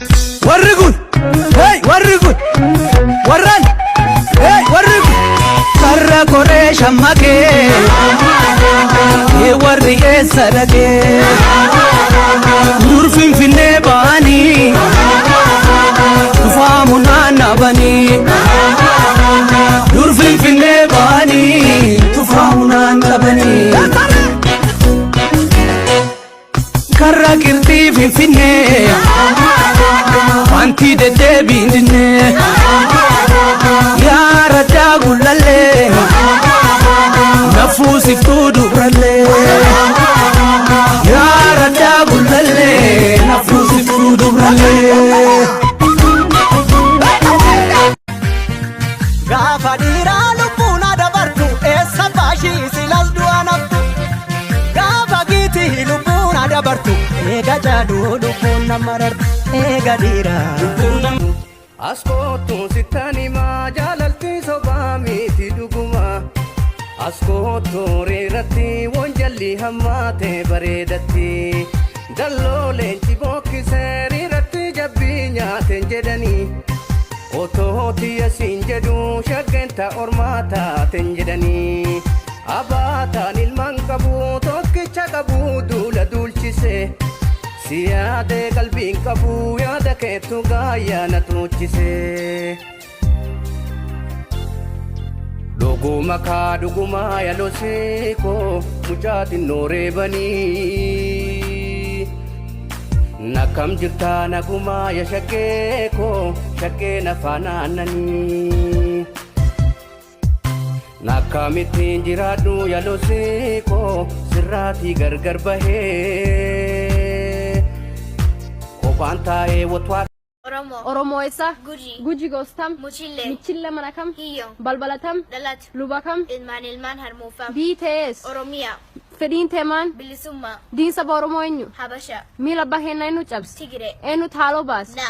warrigun hey warrigun warran hey warrigun karra kore shammake ye warri esarage durfin finne bani tufamuna nabani durfin finne bani tufamuna nabani karra kirti finne wanti de debindne ya raja gulalle nafusi tudu bralle ya raja gulalle nafusi tudu bralle gafa dira lubuna dabartu essa bashi silas duanaftu gafa giti lubuna dabartu ega jadu lubuna marar ega dira lubuna askotu sitani ma jalalti sobamiti duguma askotu rirati wonjalli hammate baredatti dallolenti bokki seriratti jabbinya tenjedani ototi asinjedu shagenta ormata tenjedani abatan ilman qabu tokkicha qabu dula dulchise siyaade qalbiin qabu yaada keetu gaaya na tuuchise dhuguma kaa dhuguma yalosiko mucaatin nooreebanii nakam jirta naguma ya shakkeeko shakkee nafaanaannanii nakkamittiin jiraadhu yalosiko sirraatii gargar bahee kophaan taa'ee watwaa Oromo isa Guji gostam Michille manakam Hiyyo balbalatam Dalat lubakam ilmaan harmuufam BTS Oromiyaa fedhiin teemaan bilisummaa diinsa Oromoo eenyu Habasha miila baheenna eenyu cabse Tigire eenyu taaloo baase